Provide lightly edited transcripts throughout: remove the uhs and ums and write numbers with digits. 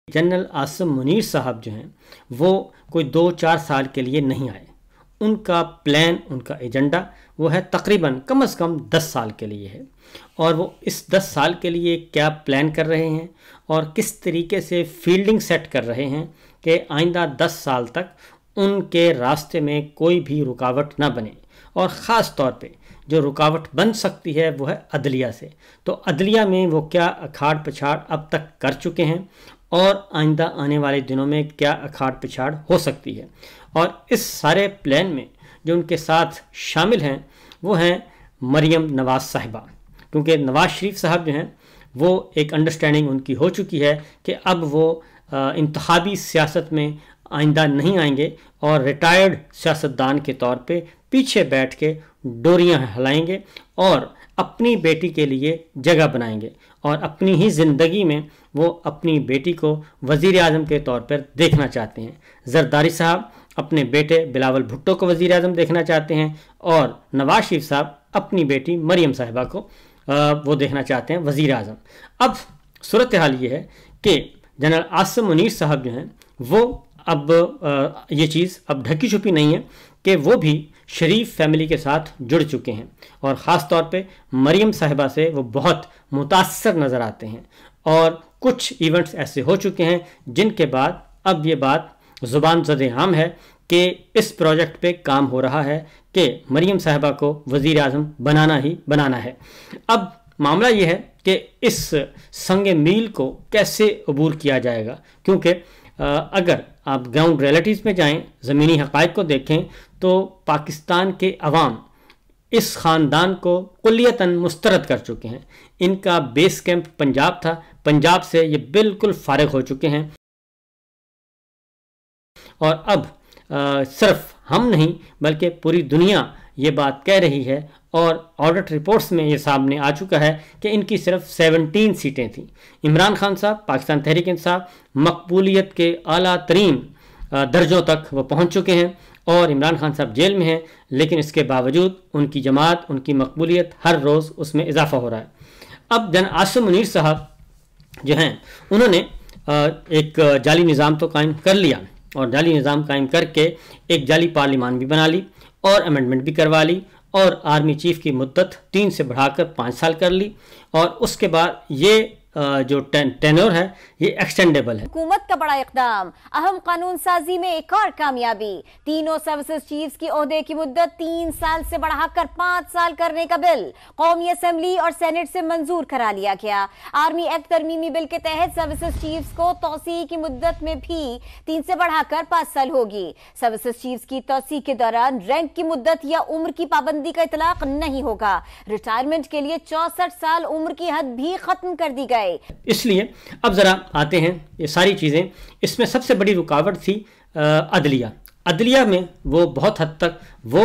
General Asim Munir साहब जो हैं वो कोई 2-4 साल के लिए नहीं आए। उनका प्लान, उनका एजेंडा वो है तकरीबन कम से कम 10 साल के लिए है। और वो इस 10 साल के लिए क्या प्लान कर रहे हैं और किस तरीके से फील्डिंग सेट कर रहे हैं कि आइंदा 10 साल तक उनके रास्ते में कोई भी रुकावट ना बने। और ख़ास तौर पे जो रुकावट बन सकती है वो है अदलिया से। तो अदलिया में वो क्या अखाड़ पिछाड़ अब तक कर चुके हैं और आइंदा आने वाले दिनों में क्या अखाड़ पिछाड़ हो सकती है। और इस सारे प्लान में जो उनके साथ शामिल हैं वो हैं मरियम नवाज़ साहिबा, क्योंकि नवाज़ शरीफ साहब जो हैं वो एक अंडरस्टैंडिंग उनकी हो चुकी है कि अब वो इंतखाबी सियासत में आइंदा नहीं आएंगे और रिटायर्ड सियासतदान के तौर पे पीछे बैठ के डोरियां हिलाएंगे और अपनी बेटी के लिए जगह बनाएंगे और अपनी ही ज़िंदगी में वो अपनी बेटी को वज़ीर आज़म के तौर पर देखना चाहते हैं। ज़रदारी साहब अपने बेटे बिलावल भुट्टो को वज़ीर आज़म देखना चाहते हैं और नवाज़ शरीफ साहब अपनी बेटी मरियम साहिबा को वो देखना चाहते हैं वज़ीर आज़म। अब सूरत हाल ये है कि जनरल आसिम मुनीर साहब जो हैं वो अब ये चीज़ अब ढकी छुपी नहीं है कि वो भी शरीफ फैमिली के साथ जुड़ चुके हैं और ख़ास तौर पे मरियम साहिबा से वो बहुत मुतासर नज़र आते हैं। और कुछ इवेंट्स ऐसे हो चुके हैं जिनके बाद अब ये बात ज़ुबान ज़द आम है कि इस प्रोजेक्ट पे काम हो रहा है कि मरियम साहिबा को वज़ीर आज़म बनाना ही बनाना है। अब मामला ये है कि इस संग मील को कैसे अबूर किया जाएगा, क्योंकि अगर आप ग्राउंड रियलिटीज़ में जाएं, ज़मीनी हक़ाइक़ को देखें तो पाकिस्तान के अवाम इस ख़ानदान को कुल्लियतन मुस्तरद कर चुके हैं। इनका बेस कैंप पंजाब था, पंजाब से ये बिल्कुल फारिग हो चुके हैं और अब सिर्फ हम नहीं बल्कि पूरी दुनिया ये बात कह रही है और ऑडिट रिपोर्ट्स में ये सामने आ चुका है कि इनकी सिर्फ 17 सीटें थीं। इमरान खान साहब, पाकिस्तान तहरीक इंसाफ, मकबूलियत के आला तरीन दर्जों तक वो पहुँच चुके हैं और इमरान खान साहब जेल में हैं, लेकिन इसके बावजूद उनकी जमात, उनकी मकबूलियत हर रोज़ उसमें इजाफा हो रहा है। अब जन आसिम मुनीर साहब जो हैं उन्होंने एक जाली निज़ाम तो कायम कर लिया और जाली निज़ाम कायम करके एक जाली पार्लिमान भी बना ली और अमेंडमेंट भी करवा ली और आर्मी चीफ की मुद्दत 3 से बढ़ाकर 5 साल कर ली और उसके बाद ये जो टेन्योर है ये एक्सटेंडेबल है। हुकूमत का बड़ा इक़दाम, अहम कानून साजी में एक और कामयाबी, तीनों सर्विसेज चीफ्स की ओहदे की मुद्दत 3 साल से बढ़ाकर 5 साल करने का बिल कौमी असेंबली और सेनेट से मंजूर करा लिया गया। आर्मी एक्ट तरमीमी बिल के तहत सर्विसेज चीफ्स को तौसीह की मुद्दत में भी 3 से बढ़ाकर 5 साल होगी। सर्विसेज चीफ्स की तौसीह के दौरान रैंक की मुद्दत या उम्र की पाबंदी का इतलाक नहीं होगा। रिटायरमेंट के लिए 64 साल उम्र की हद भी खत्म कर दी गई। इसलिए अब ज़रा आते हैं ये सारी चीज़ें। इसमें सबसे बड़ी रुकावट थी अदलिया। अदलिया में वो बहुत हद तक वो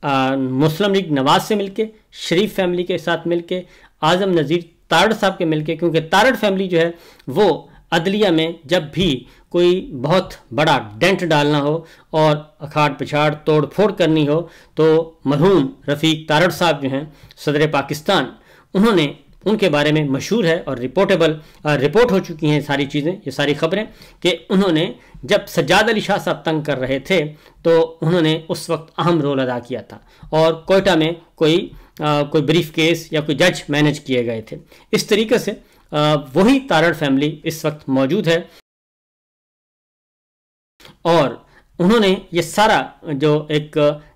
मुस्लिम लीग नवाज से मिलके, शरीफ फैमिली के साथ मिलके, आज़म नज़ीर तारड़ साहब के मिलके, क्योंकि तारड़ फैमिली जो है वो अदलिया में जब भी कोई बहुत बड़ा डेंट डालना हो और अखाड़ पिछाड़ तोड़ फोड़ करनी हो तो मरहूम रफ़ीक तारड़ साहब जो हैं सदर पाकिस्तान, उन्होंने उनके बारे में मशहूर है और रिपोर्ट हो चुकी हैं सारी चीज़ें, ये सारी खबरें कि उन्होंने जब सज्जाद अली शाह साहब तंग कर रहे थे तो उन्होंने उस वक्त अहम रोल अदा किया था और कोयटा में कोई ब्रीफ केस या कोई जज मैनेज किए गए थे। इस तरीके से वही तारड़ फैमिली इस वक्त मौजूद है और उन्होंने ये सारा जो एक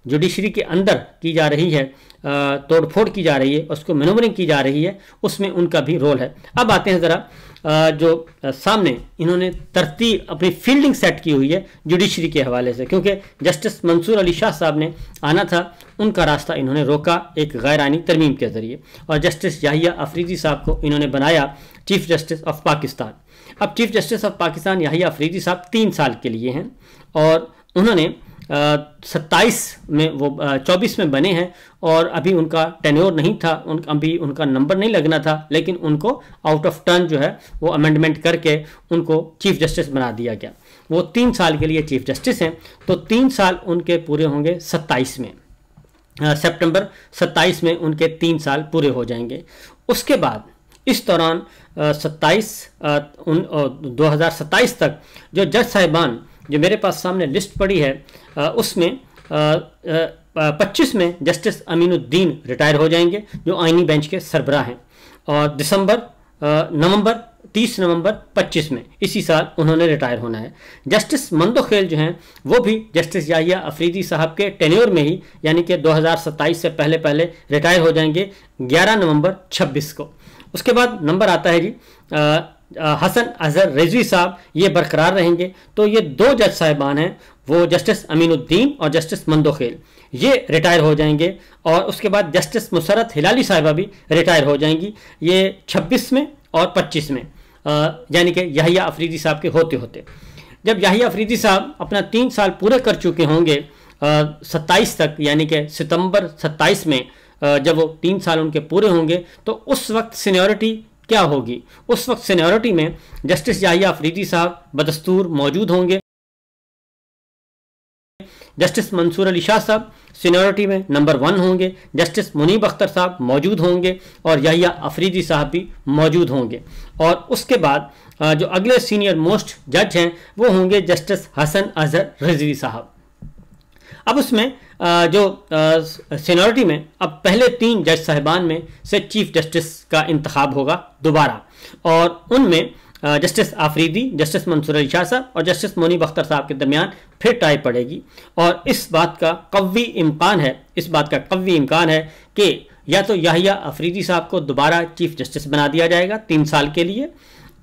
जुडिशरी के अंदर की जा रही है तोड़फोड़ की जा रही है, उसको मैनूवरिंग की जा रही है, उसमें उनका भी रोल है। अब आते हैं ज़रा जो सामने इन्होंने तरतीब अपनी फील्डिंग सेट की हुई है जुडिशरी के हवाले से, क्योंकि जस्टिस मंसूर अली शाह साहब ने आना था, उनका रास्ता इन्होंने रोका एक गैर आइनी तरमीम के ज़रिए और जस्टिस याहिया अफरीदी साहब को इन्होंने बनाया चीफ जस्टिस ऑफ पाकिस्तान। अब chief justice of Pakistan Yahya Afridi साहब 3 साल के लिए हैं और उन्होंने 27 में वो 24 में बने हैं और अभी उनका टेन्योर नहीं था, अभी उनका नंबर नहीं लगना था, लेकिन उनको आउट ऑफ टर्न जो है वो अमेंडमेंट करके उनको चीफ जस्टिस बना दिया गया। वो 3 साल के लिए चीफ जस्टिस हैं तो 3 साल उनके पूरे होंगे 27 में, सितंबर 27 में उनके 3 साल पूरे हो जाएंगे। उसके बाद इस दौरान 2027 तक जो जज साहिबान जो मेरे पास सामने लिस्ट पड़ी है उसमें 25 में जस्टिस अमीनुद्दीन रिटायर हो जाएंगे जो आईनी बेंच के सरबराह हैं, और नवंबर 30 नवंबर 25 में इसी साल उन्होंने रिटायर होना है। जस्टिस मंदोखेल जो हैं वो भी जस्टिस याहिया अफरीदी साहब के टेन्योर में ही यानी कि 2027 से पहले पहले रिटायर हो जाएंगे 11 नवंबर 26 को। उसके बाद नंबर आता है जी हसन अजहर रिजवी साहब, ये बरकरार रहेंगे। तो ये दो जज साहिबान हैं, वो जस्टिस अमीनुद्दीन और जस्टिस मंदोखेल, ये रिटायर हो जाएंगे। और उसके बाद जस्टिस मुसरत हिलाली साहिबा भी रिटायर हो जाएंगी, ये 26 में और 25 में, यानी कि याहिया अफरीदी साहब के होते होते। जब याहिया अफरीदी साहब अपना 3 साल पूरे कर चुके होंगे 27 तक, यानी कि सितंबर 27 में जब वो 3 साल उनके पूरे होंगे, तो उस वक्त सीनियरिटी क्या होगी? उस वक्त सीनियरिटी में जस्टिस याहिया अफरीदी साहब बदस्तूर मौजूद होंगे, जस्टिस मंसूर अली शाह साहब सीनियरिटी में नंबर 1 होंगे, जस्टिस मुनीब अख्तर साहब मौजूद होंगे और याहिया अफरीदी साहब भी मौजूद होंगे। और उसके बाद जो अगले सीनियर मोस्ट जज हैं वो होंगे जस्टिस हसन अजहर रिजवी साहब। अब उसमें जो सीनियरिटी में अब पहले 3 जज साहिबान में से चीफ जस्टिस का इंतखाब होगा दोबारा, और उनमें जस्टिस आफरीदी, जस्टिस मंसूर अली शाह साहब और जस्टिस मुनीब अख्तर साहब के दरमियान फिर टाई पड़ेगी। और इस बात का कवी इम्कान है कि या तो याहिया अफरीदी साहब को दोबारा चीफ जस्टिस बना दिया जाएगा 3 साल के लिए,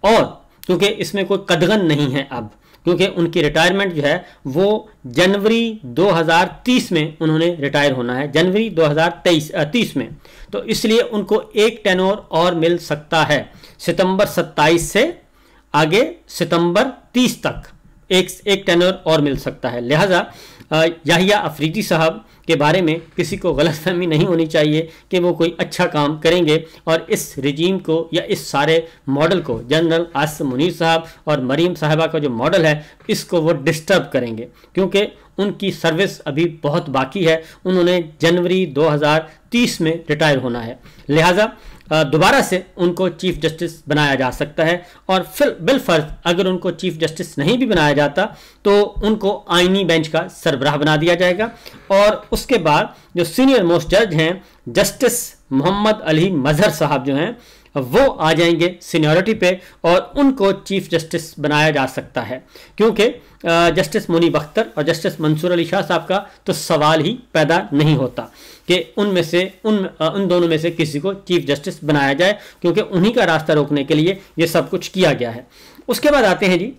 और क्योंकि इसमें कोई कदगन नहीं है अब, क्योंकि उनकी रिटायरमेंट जो है वो जनवरी 2030 में उन्होंने रिटायर होना है, जनवरी 2030 में। तो इसलिए उनको एक टेन्योर और मिल सकता है, सितंबर 27 से आगे सितंबर 30 तक एक टेन्योर और मिल सकता है। लिहाजा याहिया अफरीदी साहब के बारे में किसी को गलतफहमी नहीं होनी चाहिए कि वो कोई अच्छा काम करेंगे और इस रिजीम को या इस सारे मॉडल को, जनरल आसिम मुनीर साहब और मरीम साहिबा का जो मॉडल है, इसको वो डिस्टर्ब करेंगे, क्योंकि उनकी सर्विस अभी बहुत बाकी है। उन्होंने जनवरी 2030 में रिटायर होना है, लिहाजा दोबारा से उनको चीफ जस्टिस बनाया जा सकता है। और फिर बिलफर्ज अगर उनको चीफ जस्टिस नहीं भी बनाया जाता तो उनको आईनी बेंच का सरबराह बना दिया जाएगा। और उसके बाद जो सीनियर मोस्ट जज हैं जस्टिस मोहम्मद अली मजहर साहब जो हैं वो आ जाएंगे सीनियरिटी पे और उनको चीफ जस्टिस बनाया जा सकता है, क्योंकि जस्टिस मुनीब अख्तर और जस्टिस मंसूर अली शाह साहब का तो सवाल ही पैदा नहीं होता कि उनमें से उन दोनों में से किसी को चीफ जस्टिस बनाया जाए, क्योंकि उन्हीं का रास्ता रोकने के लिए ये सब कुछ किया गया है। उसके बाद आते हैं जी,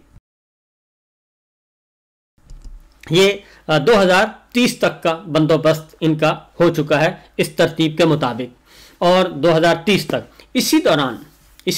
ये 2030 तक का बंदोबस्त इनका हो चुका है इस तरतीब के मुताबिक, और 2030 तक इसी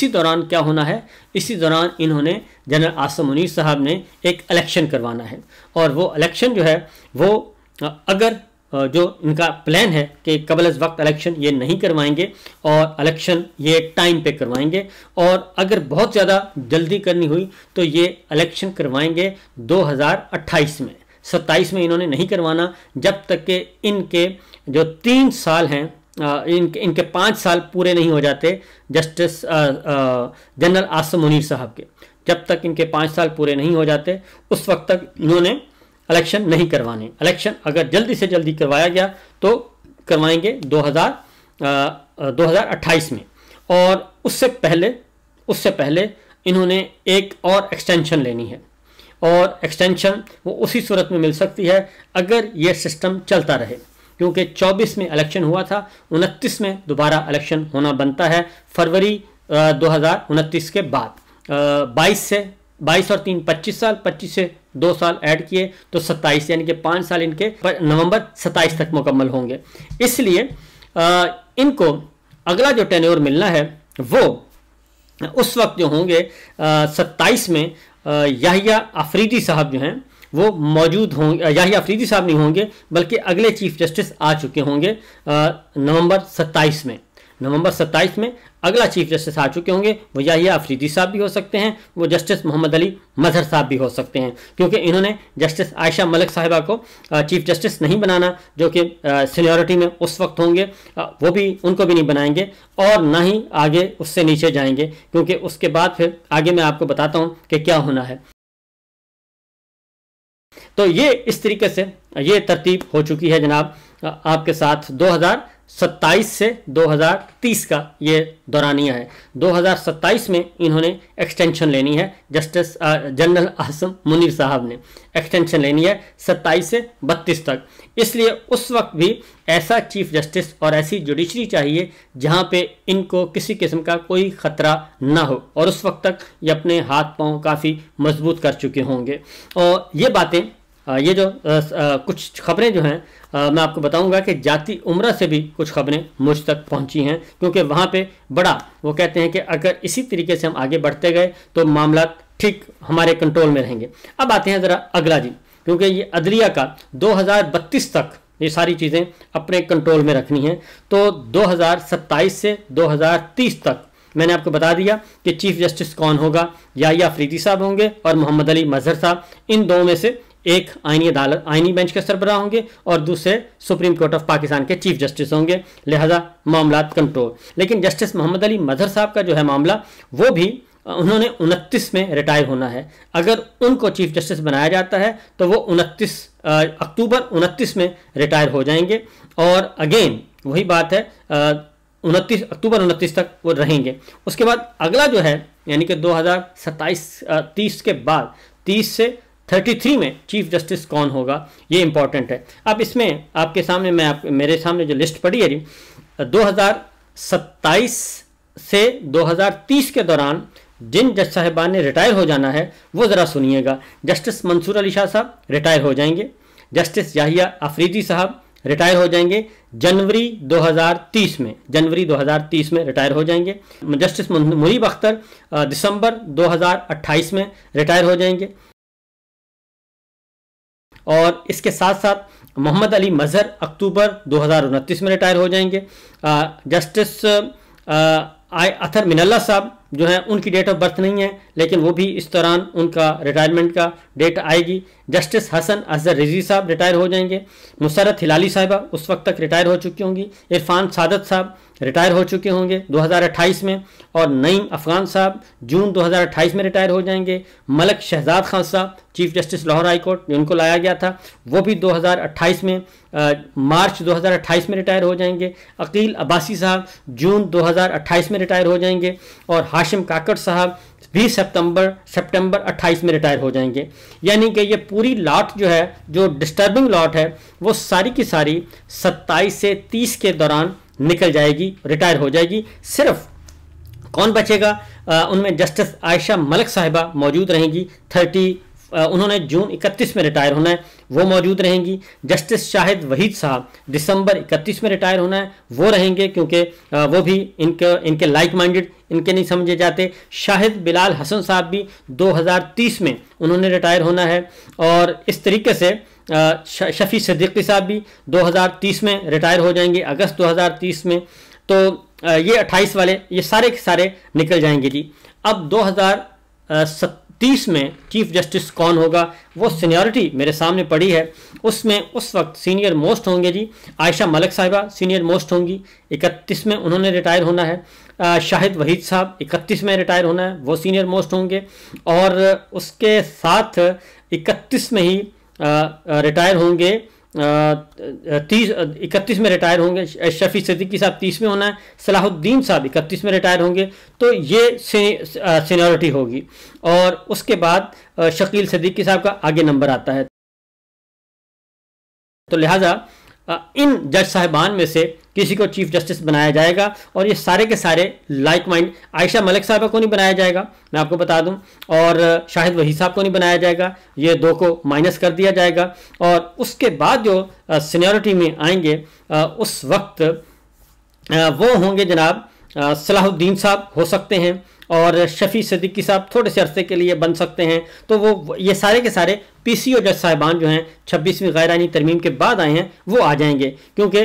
दौरान क्या होना है, इसी दौरान इन्होंने जनरल आसिम मुनीर साहब ने एक इलेक्शन करवाना है। और वो इलेक्शन जो है वो अगर जो इनका प्लान है कि कबल अज़ वक्त इलेक्शन ये नहीं करवाएंगे और इलेक्शन ये टाइम पे करवाएंगे, और अगर बहुत ज़्यादा जल्दी करनी हुई तो ये इलेक्शन करवाएंगे 2028 में। 27 में इन्होंने नहीं करवाना जब तक कि इनके जो 3 साल हैं, इनके 5 साल पूरे नहीं हो जाते जस्टिस जनरल आसिम मुनीर साहब के। जब तक इनके 5 साल पूरे नहीं हो जाते उस वक्त तक इन्होंने इलेक्शन नहीं करवाने। इलेक्शन अगर जल्दी से जल्दी करवाया गया तो करवाएंगे 2028 में, और उससे पहले इन्होंने एक और एक्सटेंशन लेनी है, और एक्सटेंशन वो उसी सूरत में मिल सकती है अगर ये सिस्टम चलता रहे, क्योंकि 24 में इलेक्शन हुआ था, 29 में दोबारा इलेक्शन होना बनता है फरवरी 2029 के बाद। 22 और 3 25 साल, 25 से 2 साल ऐड किए तो 27, यानी कि 5 साल इनके नवंबर 27 तक मुकम्मल होंगे। इसलिए इनको अगला जो टेन्योर मिलना है वो उस वक्त जो होंगे 27 में याहिया अफरीदी साहब जो हैं वो मौजूद होंगे। याहिया अफरीदी साहब नहीं होंगे बल्कि अगले चीफ जस्टिस आ चुके होंगे नवंबर 27 में। नवंबर 27 में अगला चीफ जस्टिस आ चुके होंगे, वो याहिया अफरीदी साहब भी हो सकते हैं, वो जस्टिस मोहम्मद अली मजहर साहब भी हो सकते हैं, क्योंकि इन्होंने जस्टिस आयशा मलिक साहिबा को चीफ जस्टिस नहीं बनाना, जो कि सीनियरिटी में उस वक्त होंगे, वो भी उनको भी नहीं बनाएंगे और ना ही आगे उससे नीचे जाएंगे, क्योंकि उसके बाद फिर आगे मैं आपको बताता हूँ कि क्या होना है। तो ये इस तरीके से ये तरतीब हो चुकी है जनाब आपके साथ 2027 से 2030 का ये दौरानिया है। 2027 में इन्होंने एक्सटेंशन लेनी है, जस्टिस जनरल आसम मुनीर साहब ने एक्सटेंशन लेनी है 27 से 32 तक। इसलिए उस वक्त भी ऐसा चीफ जस्टिस और ऐसी जुडिशरी चाहिए जहां पे इनको किसी किस्म का कोई ख़तरा ना हो, और उस वक्त तक ये अपने हाथ पांव काफ़ी मजबूत कर चुके होंगे। और ये बातें ये जो कुछ खबरें जो हैं मैं आपको बताऊंगा कि जाती उम्रा से भी कुछ खबरें मुझ तक पहुंची हैं, क्योंकि वहाँ पे बड़ा वो कहते हैं कि अगर इसी तरीके से हम आगे बढ़ते गए तो मामला ठीक हमारे कंट्रोल में रहेंगे। अब आते हैं ज़रा अगला जी, क्योंकि ये अदलिया का 2032 तक ये सारी चीज़ें अपने कंट्रोल में रखनी हैं। तो 2027 से 2030 तक मैंने आपको बता दिया कि चीफ जस्टिस कौन होगा, याहिया अफरीदी साहब होंगे और मोहम्मद अली मजहर साहब। इन दो में से एक आईनी अदालत आईनी बेंच के सरबराह होंगे और दूसरे सुप्रीम कोर्ट ऑफ पाकिस्तान के चीफ जस्टिस होंगे, लिहाजा मामला कंट्रोल। लेकिन जस्टिस मोहम्मद अली मजहर साहब का जो है मामला, वो भी उन्होंने 29 में रिटायर होना है। अगर उनको चीफ जस्टिस बनाया जाता है तो वो 29 अक्टूबर 29 में रिटायर हो जाएंगे, और अगेन वही बात है 29 अक्टूबर 29 तक वो रहेंगे। उसके बाद अगला जो है यानी कि 2027-30 के बाद 30 से 33 में चीफ जस्टिस कौन होगा, ये इंपॉर्टेंट है। अब इसमें आपके सामने मेरे सामने जो लिस्ट पड़ी है जी, 2027 से 2030 के दौरान जिन जज साहिबान ने रिटायर हो जाना है वो ज़रा सुनिएगा। जस्टिस मंसूर अली शाह साहब रिटायर हो जाएंगे, जस्टिस याहिया अफरीदी साहब रिटायर हो जाएंगे जनवरी 2030 में रिटायर हो जाएंगे। जस्टिस मुनीब अख्तर दिसंबर 2028 में रिटायर हो जाएंगे, और इसके साथ साथ मोहम्मद अली मजहर अक्टूबर 2029 में रिटायर हो जाएंगे। जस्टिस अतर मिनल्ला साहब जो है उनकी डेट ऑफ बर्थ नहीं है, लेकिन वो भी इस दौरान उनका रिटायरमेंट का डेट आएगी। जस्टिस हसन अजहर रिजवी साहब रिटायर हो जाएंगे। मुसरत हिलाली साहिबा उस वक्त तक रिटायर हो चुकी होंगी। इरफान सादत साहब रिटायर हो चुके होंगे 2028 में, और नईम अफगान साहब जून 2028 में रिटायर हो जाएंगे। मलक शहजाद खान साहब chief justice Lahore high court जिनको लाया गया था, वो भी 2028 में मार्च 2028 में रिटायर हो जाएंगे। अकील अब्बासी साहब जून 2028 में रिटायर हो जाएंगे, और हाशिम काकड़ साहब भी सितंबर 28 में रिटायर हो जाएंगे। यानी कि ये पूरी लॉट जो है, जो डिस्टर्बिंग लॉट है, वो सारी की सारी 27 से 30 के दौरान निकल जाएगी, रिटायर हो जाएगी। सिर्फ कौन बचेगा, उनमें जस्टिस आयशा मलिक साहिबा मौजूद रहेंगी, उन्होंने जून 31 में रिटायर होना है, वो मौजूद रहेंगी। जस्टिस शाहिद वहीद साहब दिसंबर 31 में रिटायर होना है, वो रहेंगे, क्योंकि वो भी इनके लाइक माइंडेड इनके नहीं समझे जाते। शाहिद बिलाल हसन साहब भी 2030 में उन्होंने रिटायर होना है, और इस तरीके से शफी सिद्दीकी साहब भी 2030 में रिटायर हो जाएंगे, अगस्त 2030 में। तो ये 28 वाले ये सारे के सारे निकल जाएंगे जी। अब 2030 में चीफ जस्टिस कौन होगा, वो सीनियरिटी मेरे सामने पड़ी है। उसमें उस वक्त सीनियर मोस्ट होंगे जी आयशा मलिक साहिबा सीनियर मोस्ट होंगी, 31 में उन्होंने रिटायर होना है। शाहिद वहीद साहब 31 में रिटायर होना है, वो सीनियर मोस्ट होंगे, और उसके साथ 31 में ही रिटायर होंगे 31 में रिटायर होंगे। शफी सिद्दीकी साहब 30 में होना है, सलाहुद्दीन साहब 31 में रिटायर होंगे। तो ये सीनियरिटी होगी, और उसके बाद शकील सिद्दीकी साहब का आगे नंबर आता है। तो लिहाजा इन जज साहिबान में से किसी को चीफ जस्टिस बनाया जाएगा, और ये सारे के सारे लाइक माइंड। आयशा मलिक साहबा को नहीं बनाया जाएगा, मैं आपको बता दूं, और शाहिद वहीद साहब को नहीं बनाया जाएगा, ये दो को माइनस कर दिया जाएगा। और उसके बाद जो सीनियरिटी में आएंगे उस वक्त वो होंगे जनाब सलाहुद्दीन साहब हो सकते हैं, और शफी सिद्दीकी साहब थोड़े से अरसे के लिए बन सकते हैं। तो वो ये सारे के सारे PCO जज साहिबान जो हैं 26वीं गैर आईनी तरमीम के बाद आए हैं वो आ जाएंगे, क्योंकि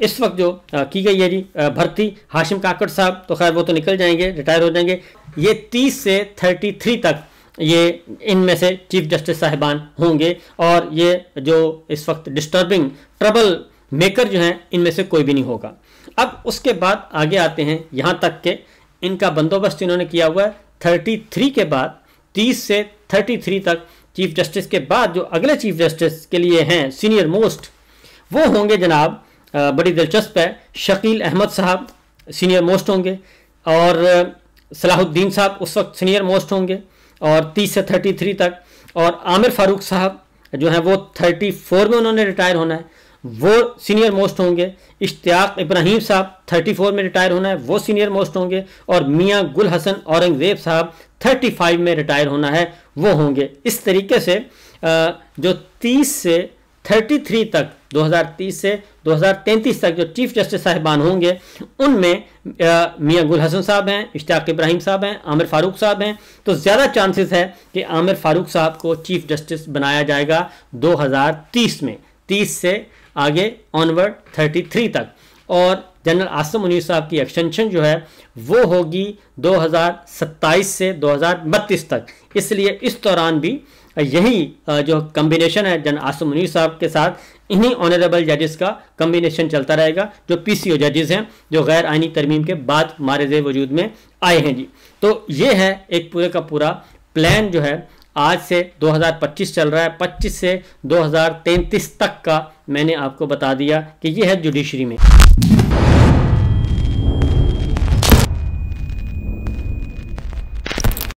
इस वक्त जो की गई है जी भर्ती, हाशिम काकड़ साहब तो खैर वो तो निकल जाएंगे, रिटायर हो जाएंगे। ये 30 से 33 तक ये इनमें से चीफ जस्टिस साहिबान होंगे, और ये जो इस वक्त डिस्टर्बिंग ट्रबल मेकर जो हैं इनमें से कोई भी नहीं होगा। अब उसके बाद आगे आते हैं, यहाँ तक के इनका बंदोबस्त इन्होंने किया हुआ है 33 के बाद, 30 से 33 तक चीफ जस्टिस के बाद जो अगले चीफ जस्टिस के लिए हैं सीनियर मोस्ट, वो होंगे जनाब, बड़ी दिलचस्प है, शकील अहमद साहब सीनियर मोस्ट होंगे, और सलाहुद्दीन साहब उस वक्त सीनियर मोस्ट होंगे और 30 से 33 तक, और आमिर फारूक साहब जो हैं वो 34 में उन्होंने रिटायर होना है, वो सीनियर मोस्ट होंगे। इश्तियाक इब्राहिम साहब 34 में रिटायर होना है, वो सीनियर मोस्ट होंगे, और मियाँ गुल हसन औरंगजेब साहब 35 में रिटायर होना है, वो होंगे। इस तरीके से जो 30 से 33 तक, 2030 से 2033 तक जो चीफ जस्टिस साहिबान होंगे उनमें मियाँ गुल हसन साहब हैं, इश्तियाक इब्राहिम साहब हैं, आमिर फारूक साहब हैं। तो ज़्यादा चांसेस है कि आमिर फारूक साहब को चीफ जस्टिस बनाया जाएगा 2030 में, 30 से आगे ऑनवर्ड 33 तक, और जनरल आसिम मुनीर साहब की एक्सटेंशन जो है वो होगी 2027 से 2032 तक। इसलिए इस दौरान भी यही जो कम्बिनेशन है जनरल आसिम मुनीर साहब के साथ, इन्हीं ऑनरेबल जजेस का कम्बिनेशन चलता रहेगा जो PCO जजेस हैं जो गैर आइनी तरमीम के बाद मारिज़ वजूद में आए हैं जी। तो ये है एक पूरे का पूरा प्लान जो है आज से 2025 चल रहा है, 25 से 2033 तक का मैंने आपको बता दिया कि ये है जुडिशरी में।